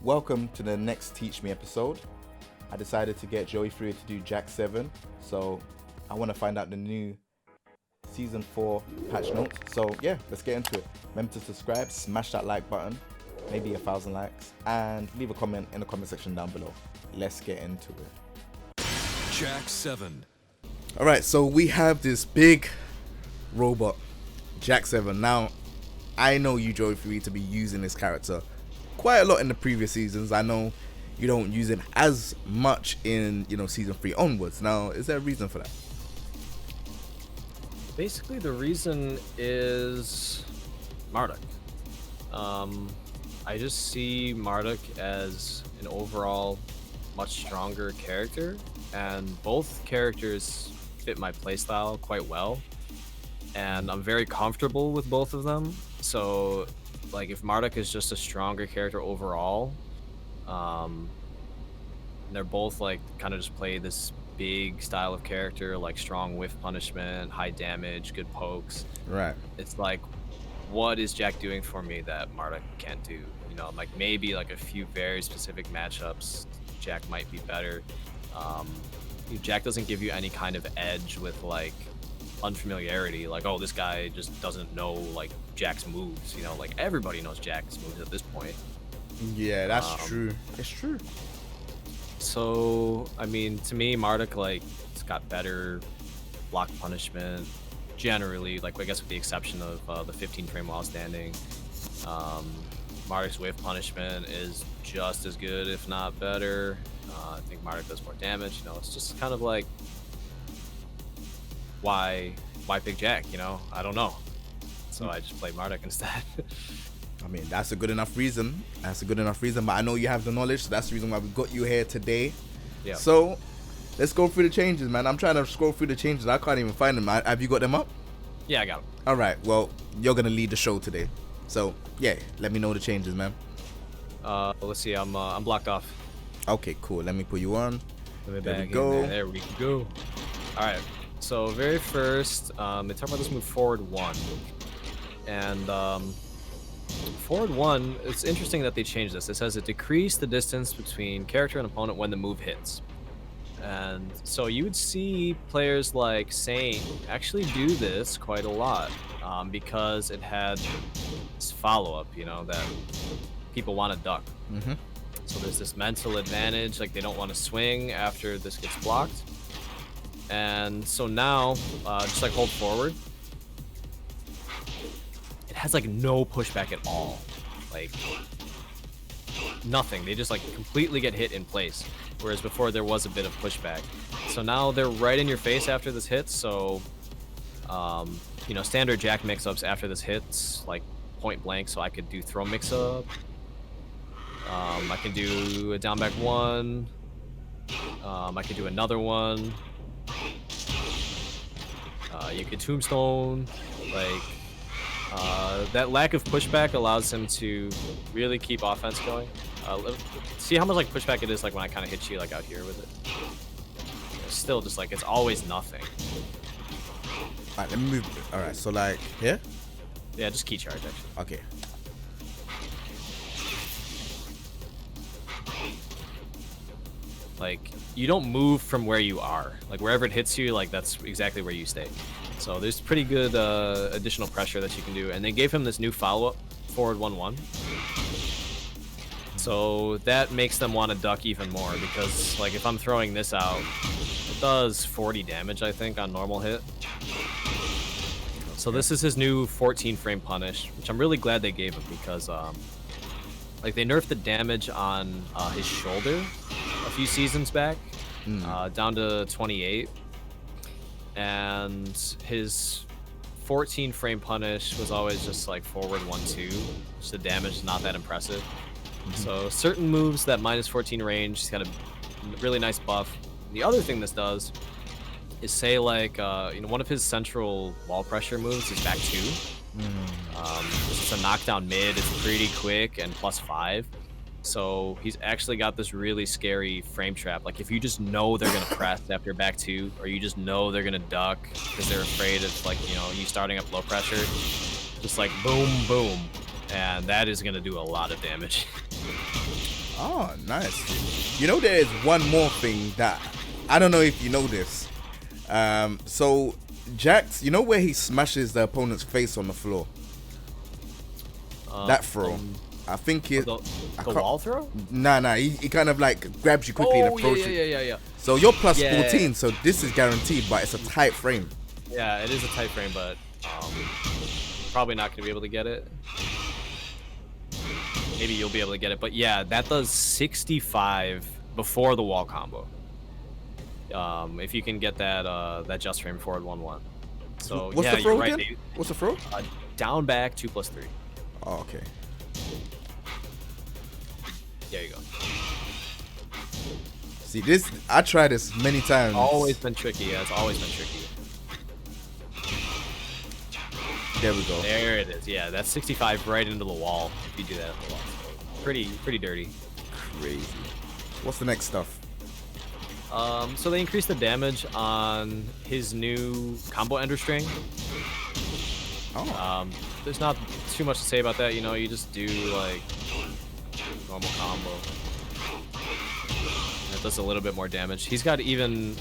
welcome to the next Teach Me episode. I decided to get Joey Free to do Jack-7, so I want to find out the new Season 4 patch notes. So yeah, let's get into it. Remember to subscribe, smash that like button, maybe 1,000 likes, and leave a comment in the comment section down below. Let's get into it. Jack-7. Alright, so we have this big robot, Jack-7. Now, I know you, Joey Free, to be using this character quite a lot in the previous seasons. I know you don't use him as much in, season 3 onwards. Now, is there a reason for that? Basically, the reason is Marduk. I just see Marduk as an overall much stronger character, and both characters fit my playstyle quite well, and I'm very comfortable with both of them. So like if Marduk is just a stronger character overall, they're both like kind of just play this big style of character, like strong whiff punishment, high damage, good pokes. Right. It's like, what is Jack doing for me that Marduk can't do? Like maybe like a few very specific matchups, Jack might be better. Jack doesn't give you any kind of edge with like unfamiliarity, like, oh, this guy just doesn't know like Jack's moves. Like everybody knows Jack's moves at this point. Yeah, that's true. It's true. So I mean, to me, Marduk, like, it's got better block punishment generally, like I guess with the exception of the 15 frame while standing. Marduk's wave punishment is just as good, if not better. I think Marduk does more damage. It's just kind of like, why pick Jack? I don't know. So I just play Marduk instead. I mean, that's a good enough reason. But I know you have the knowledge, so that's the reason why we got you here today. Yeah. So let's go through the changes, man. I'm trying to scroll through the changes. I can't even find them. Have you got them up? Yeah, I got them. All right. Well, you're gonna lead the show today. So yeah, let me know the changes, man. Let's see. I'm blocked off. Okay, cool. Let me put you on. There we go. There we go. All right. So very first, they talk about this move forward 1, and forward 1. It's interesting that they changed this. It says it decreased the distance between character and opponent when the move hits, and so you would see players like Saint actually do this quite a lot, because it had this follow-up, that people want to duck. Mm-hmm. So there's this mental advantage, like they don't want to swing after this gets blocked. And so now, just like hold forward, it has like no pushback at all, like nothing. They just like completely get hit in place, whereas before there was a bit of pushback. So now they're right in your face after this hits. So standard Jack mix-ups after this hits, like point blank. So I could do throw mix-up, I can do a down back 1, I could do another one. You could tombstone, like that lack of pushback allows him to really keep offense going. See how much like pushback it is, like when I kind of hit you like out here with it. It's still just like it's always nothing. Alright, let me move. Alright, so like here? Yeah, just key charge actually. Okay. Like you don't move from where you are. Like wherever it hits you, like that's exactly where you stay. So there's pretty good additional pressure that you can do. And they gave him this new follow-up, forward 1-1. So that makes them want to duck even more, because like if I'm throwing this out, it does 40 damage, I think, on normal hit. So this is his new 14 frame punish, which I'm really glad they gave him, because like they nerfed the damage on his shoulder a few seasons back, down to 28, and his 14 frame punish was always just like forward 1-2, which the damage is not that impressive. So certain moves that minus 14 range, he's got a really nice buff. The other thing this does is, say like one of his central wall pressure moves is back 2. This is a knockdown mid. It's pretty quick and +5. So he's actually got this really scary frame trap. Like if you just know they're gonna press after back 2, or you just know they're gonna duck because they're afraid of like you starting up low pressure, just like boom boom, and that is gonna do a lot of damage. Oh, nice. You know, there is one more thing that I don't know if you know this. So Jax, you know where he smashes the opponent's face on the floor? That throw. I think it. The wall throw? Nah. He kind of like grabs you quickly and approaches. Yeah. So you're plus 14, so this is guaranteed, but it's a tight frame. Yeah, it is a tight frame, but probably not going to be able to get it. Maybe you'll be able to get it, but yeah, that does 65 before the wall combo. If you can get that just frame forward 1-1. So what's yeah, the throw you're right, again? Dave. What's the throw? Down back 2+3. Oh, okay. There you go. See this? I tried this many times. Always been tricky. Yeah, it's always been tricky. There we go. There it is. Yeah, that's 65 right into the wall. If you do that at the wall, pretty dirty. Crazy. What's the next stuff? So they increased the damage on his new combo ender string. Oh. There's not too much to say about that. You know, you just do like normal combo. That does a little bit more damage. He's got even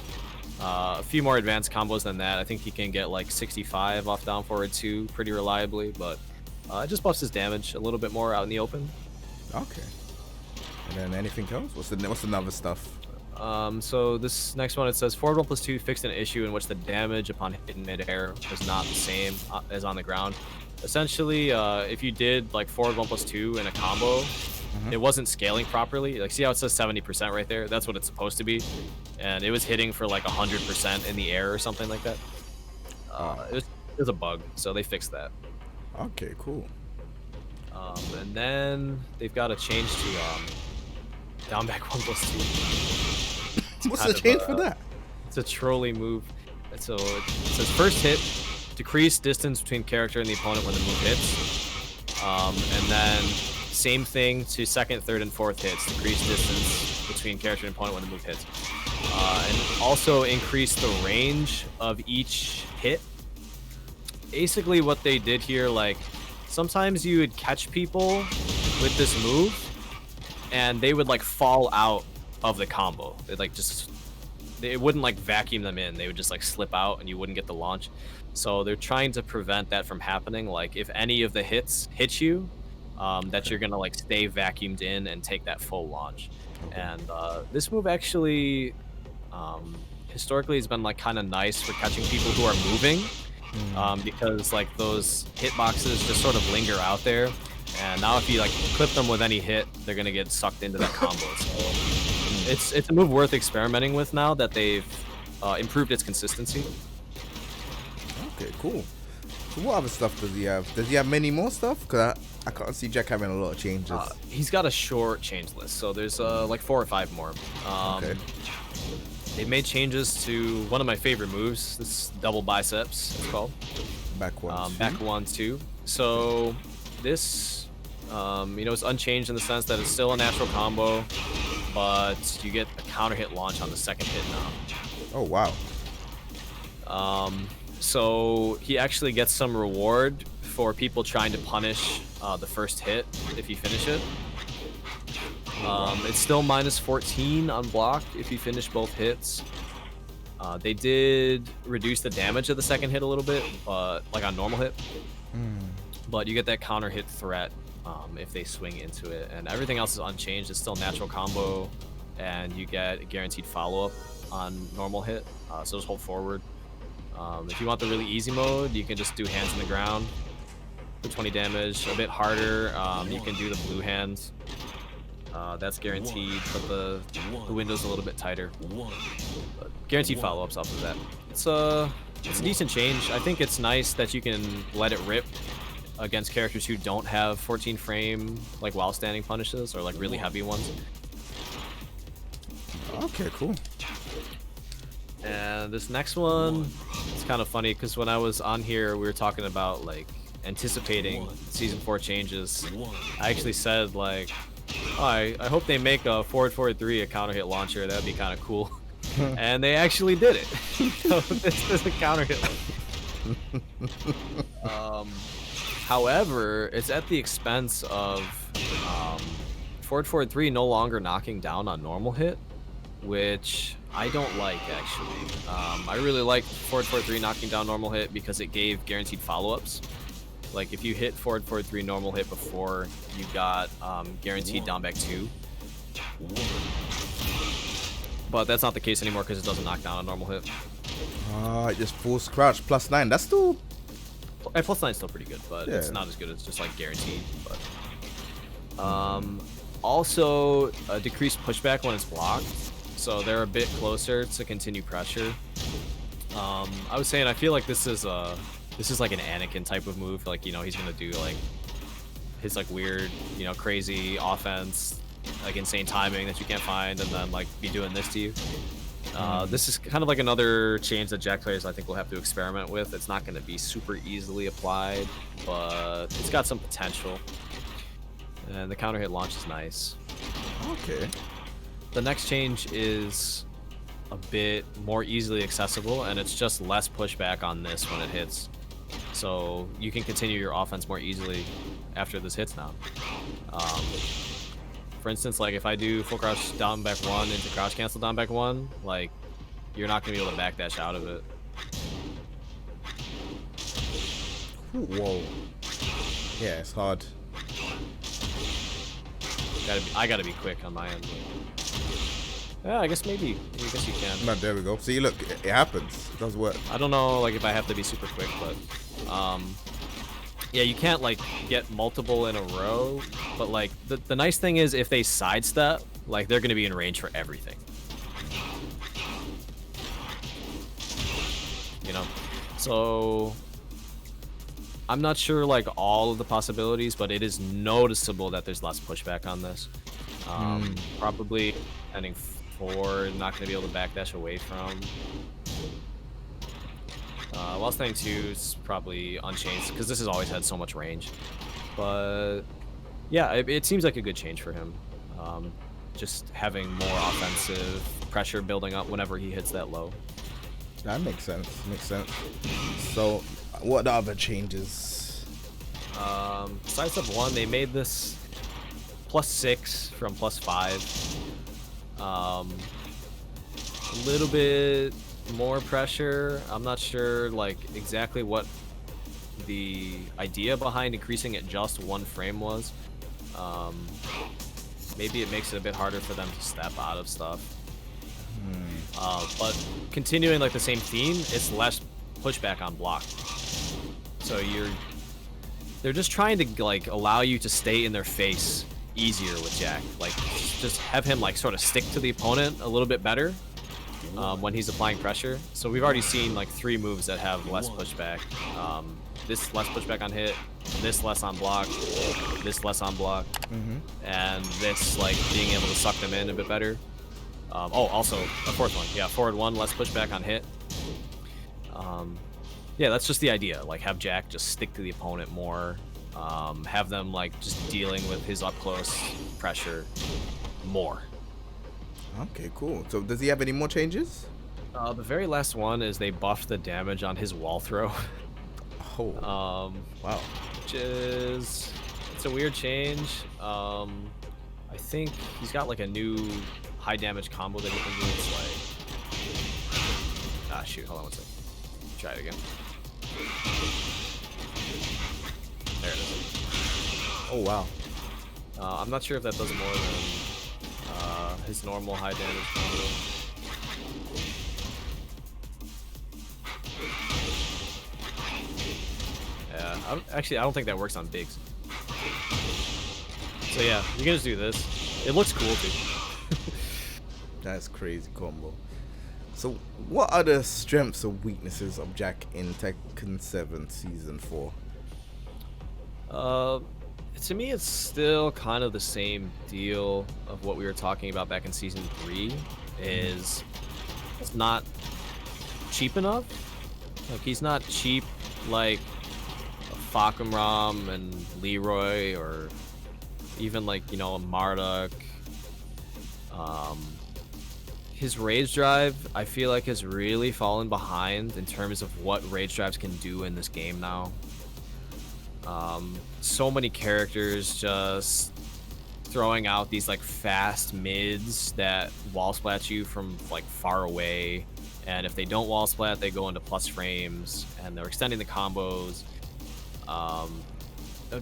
a few more advanced combos than that. I think he can get like 65 off down forward 2 pretty reliably, but it just buffs his damage a little bit more out in the open. Okay. And then anything else? What's another stuff? So this next one, it says forward 1+2 fixed an issue in which the damage upon hit in midair was not the same as on the ground. Essentially, if you did like forward 1+2 in a combo, it wasn't scaling properly. Like, see how it says 70% right there? That's what it's supposed to be, and it was hitting for like 100% in the air or something like that. It was a bug, so they fixed that. Okay, cool. And then they've got a change to down back 1+2. What's the change for that? It's a trolley move. So it says first hit, decrease distance between character and the opponent when the move hits. And then same thing to second, third, and fourth hits. Decrease distance between character and opponent when the move hits. And also increase the range of each hit. Basically what they did here, like, sometimes you would catch people with this move, and they would like fall out of the combo. They'd like it wouldn't like vacuum them in. They would just like slip out, and you wouldn't get the launch. So they're trying to prevent that from happening. Like if any of the hits hit you, that you're gonna like stay vacuumed in and take that full launch. And this move actually historically has been like kind of nice for catching people who are moving. Because like those hitboxes just sort of linger out there, and now if you like clip them with any hit, they're gonna get sucked into that combo. So it's a move worth experimenting with now that they've improved its consistency. Okay, cool. So what other stuff does he have? Does he have many more stuff? Because I can't see Jack having a lot of changes. He's got a short change list, so there's like 4 or 5 more. Okay. They made changes to one of my favorite moves. This double biceps, it's called. Back 1, 2. Back 1, 2. So this, it's unchanged in the sense that it's still a natural combo, but you get a counter hit launch on the second hit now. Oh, wow. So he actually gets some reward for people trying to punish the first hit if you finish it. It's still minus 14 on block if you finish both hits. They did reduce the damage of the second hit a little bit, but like on normal hit. But you get that counter hit threat if they swing into it, and everything else is unchanged. It's still natural combo, and you get a guaranteed follow-up on normal hit. So just hold forward. If you want the really easy mode, you can just do hands in the ground for 20 damage. A bit harder, you can do the blue hands. That's guaranteed, but the window's a little bit tighter. But guaranteed follow-ups off of that. It's a decent change. I think it's nice that you can let it rip against characters who don't have 14 frame like while standing punishes, or like really heavy ones. Okay, cool. And this next one, it's kind of funny because when I was on here, we were talking about like anticipating season 4 changes. I actually said like, I hope they make a forward 3 a counter hit launcher. That'd be kind of cool. And they actually did it. So this is a counter hit launcher. However, it's at the expense of forward forward 3 no longer knocking down on normal hit, which I don't like actually. I really like forward forward 3 knocking down normal hit because it gave guaranteed follow-ups. Like if you hit forward forward 3 normal hit before, you got guaranteed down back 2. But that's not the case anymore because it doesn't knock down a normal hit. It just force crouch +9. That's still... And +9 is still pretty good, but Yeah. it's not as good as just like guaranteed. But also a decreased pushback when it's blocked, so they're a bit closer to continue pressure. I was saying I feel like this is like an Anakin type of move. Like, you know, he's gonna do like his like weird, you know, crazy offense, like insane timing that you can't find, and then like be doing this to you. This is kind of like another change that Jack players I think will have to experiment with. It's not going to be super easily applied, but it's got some potential. And the counter hit launch is nice. Okay. The next change is a bit more easily accessible, and it's just less pushback on this when it hits. So you can continue your offense more easily after this hits now. For instance, like if I do full crouch down back 1 into crouch cancel down back 1, like you're not gonna be able to backdash out of it. Whoa. Yeah, it's hard. I gotta be quick on my end. Yeah, I guess maybe. I guess you can. No, there we go. See, look, it happens. It does work. I don't know, like if I have to be super quick, but yeah, you can't like get multiple in a row. But like the nice thing is if they sidestep, like they're gonna be in range for everything. You know, so I'm not sure like all of the possibilities, but it is noticeable that there's less pushback on this. Probably ending 4, not gonna be able to backdash away from. While standing 2 is probably unchanged because this has always had so much range. But yeah, it seems like a good change for him. Just having more offensive pressure building up whenever he hits that low. That makes sense. Makes sense. So, what other changes? Sidestep 1, they made this +6 from +5. A little bit more pressure. I'm not sure like exactly what the idea behind increasing it just 1 frame was. Maybe it makes it a bit harder for them to step out of stuff. But continuing like the same theme, it's less pushback on block. So they're just trying to like allow you to stay in their face easier with Jack. Like just have him like sort of stick to the opponent a little bit better when he's applying pressure. So we've already seen like 3 moves that have less pushback. This less pushback on hit, this less on block, this less on block, and this like being able to suck them in a bit better. Oh, also a 4th one. Yeah, forward 1, less pushback on hit. Yeah, that's just the idea. Like have Jack just stick to the opponent more. Have them like just dealing with his up close pressure more. Okay, cool. So does he have any more changes? The very last one is they buffed the damage on his wall throw. Oh. Wow. Which is it's a weird change. I think he's got like a new high damage combo that he can do. It's like shoot, hold on one second. Try it again. There it is. Oh wow. I'm not sure if that does more than his normal high damage combo. Yeah, I don't think that works on bigs. So yeah, you can just do this. It looks cool too. That's crazy combo. So what are the strengths or weaknesses of Jack in Tekken 7 Season 4? To me, it's still kind of the same deal of what we were talking about back in Season 3. Is it's not cheap enough. Like he's not cheap like Fakumram and Leroy, or even like, you know, a Marduk. His rage drive, I feel like, has really fallen behind in terms of what rage drives can do in this game now. So many characters just throwing out these like fast mids that wall splat you from like far away, and if they don't wall splat, they go into plus frames, and they're extending the combos.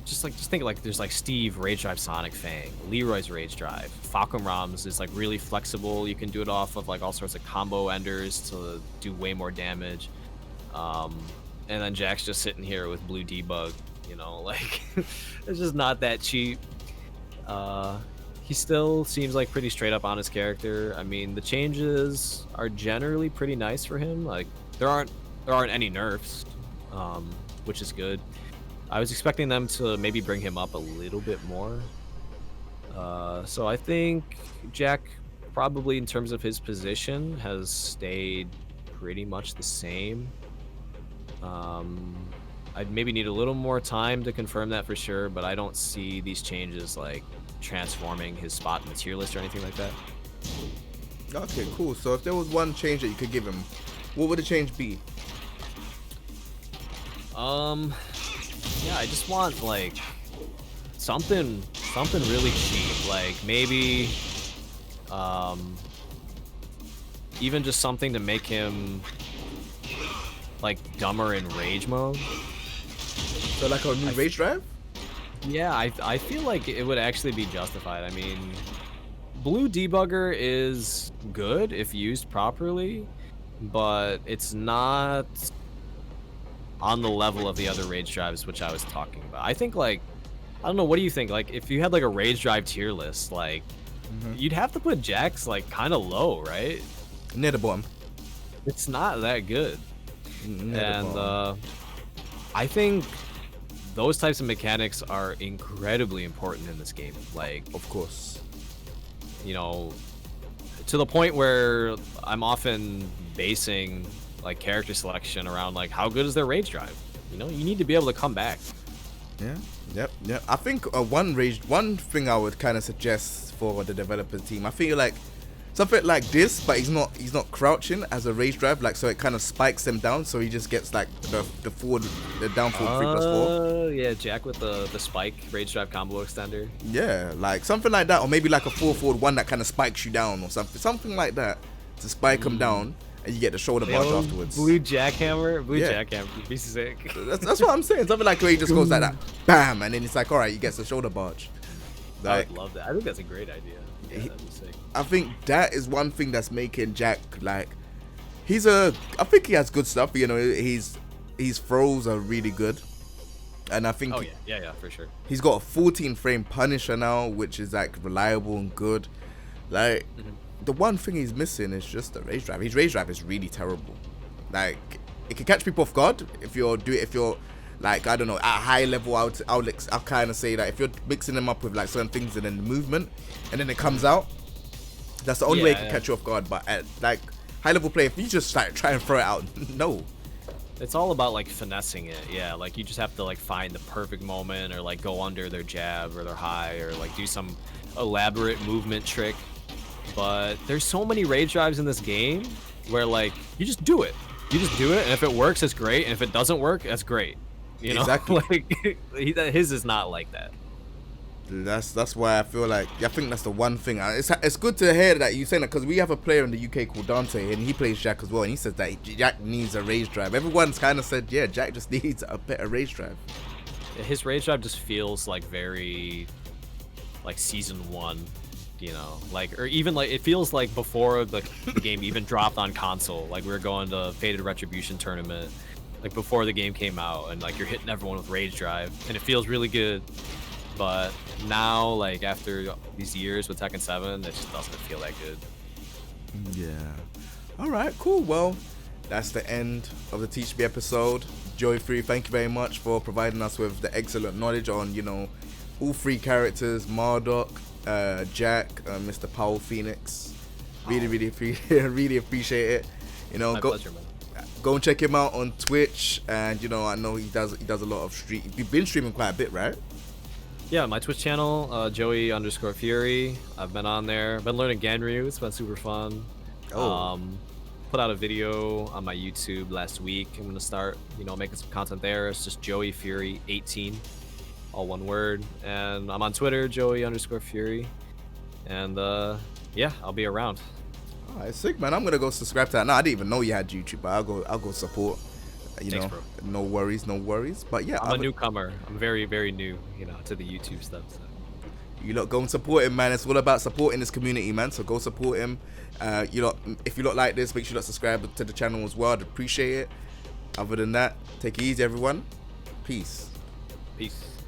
Just think like there's like Steve Rage Drive Sonic Fang, Leroy's Rage Drive, Falcon Rams is like really flexible. You can do it off of like all sorts of combo enders to do way more damage. And then Jack's just sitting here with blue debug, you know, like it's just not that cheap. He still seems like pretty straight up on his character. I mean, the changes are generally pretty nice for him. Like there aren't any nerfs, which is good. I was expecting them to maybe bring him up a little bit more. So I think Jack probably in terms of his position has stayed pretty much the same. I'd maybe need a little more time to confirm that for sure, but I don't see these changes like transforming his spot in the tier list or anything like that. Okay, cool. So if there was one change that you could give him, what would the change be? Yeah, I just want like something really cheap, like maybe even just something to make him like dumber in rage mode. So like a new Rage Drive? Yeah, I feel like it would actually be justified. I mean, blue debugger is good if used properly, but it's not on the level of the other rage drives which I was talking about. I think like, I don't know, what do you think? Like if you had like a rage drive tier list, like you'd have to put Jack's like kind of low, right? Near the bottom. It's not that good. And I think those types of mechanics are incredibly important in this game. Like, of course, you know, to the point where I'm often basing like character selection around like how good is their rage drive. You know, you need to be able to come back. Yeah, yep. I think one thing I would kind of suggest for the developer team, I feel like something like this, but he's not crouching as a rage drive, like so it kind of spikes them down, so he just gets like the down forward 3+4. Yeah, Jack with the spike rage drive combo extender. Yeah, like something like that, or maybe like a 4-forward that kind of spikes you down or something like that to spike them down. And you get the shoulder barge afterwards. Blue jackhammer would be sick. That's what I'm saying. Something like where he just goes like that, bam, and then it's like, all right, he gets the shoulder barge. Like, I would love that. I think that's a great idea. Yeah, that'd be sick. I think that is one thing that's making Jack like, I think he has good stuff. You know, his throws are really good, and I think. Oh yeah, for sure. He's got a 14 frame Punisher now, which is like reliable and good. Like. The one thing he's missing is just the rage drive. His rage drive is really terrible. Like, it can catch people off guard if you're like, I don't know, at a high level. I'll kind of say that if you're mixing them up with like certain things and then the movement, and then it comes out, that's the only way it can catch you off guard. But at like high level play, if you just like try and throw it out, no. It's all about like finessing it. Yeah, like you just have to like find the perfect moment, or like go under their jab or their high, or like do some elaborate movement trick. But there's so many rage drives in this game where like you just do it, and if it works, it's great, and if it doesn't work, that's great. You know, exactly. Like his is not like that. That's why I feel like I think that's the one thing. It's good to hear that you saying that, because we have a player in the UK called Dante, and he plays Jack as well, and he says that Jack needs a rage drive. Everyone's kind of said, yeah, Jack just needs a better rage drive. His rage drive just feels like very like season 1. You know, like, or even like it feels like before the game even dropped on console, like we were going to Fated Retribution tournament, like before the game came out, and like you're hitting everyone with rage drive, and it feels really good. But now, like after these years with Tekken 7, it just doesn't feel that good. Yeah. All right, cool. Well, that's the end of the Teach Me episode. Joey3, thank you very much for providing us with the excellent knowledge on, you know, all 3 characters, Marduk, Jack, Mr. Powell Phoenix. Really appreciate it. You know, My pleasure, man. Go and check him out on Twitch, and you know, I know he does a lot of You've been streaming quite a bit, right? Yeah, my Twitch channel, Joey_Fury. I've been on there. Been learning Ganryu. It's been super fun. Put out a video on my YouTube last week. I'm gonna start, you know, making some content there. It's just Joey Fury 18. all one word. And I'm on Twitter, Joey_Fury. And yeah, I'll be around. All right, sick, man. I'm gonna go subscribe to that. No, I didn't even know you had YouTube, but I'll go support. You Thanks, know, bro. no worries. But yeah, I'm a newcomer. I'm very, very new, to the YouTube stuff. So. You lot go and support him, man. It's all about supporting this community, man. So go support him. If you lot like this, make sure you lot subscribe to the channel as well. I'd appreciate it. Other than that, take it easy, everyone. Peace. Peace.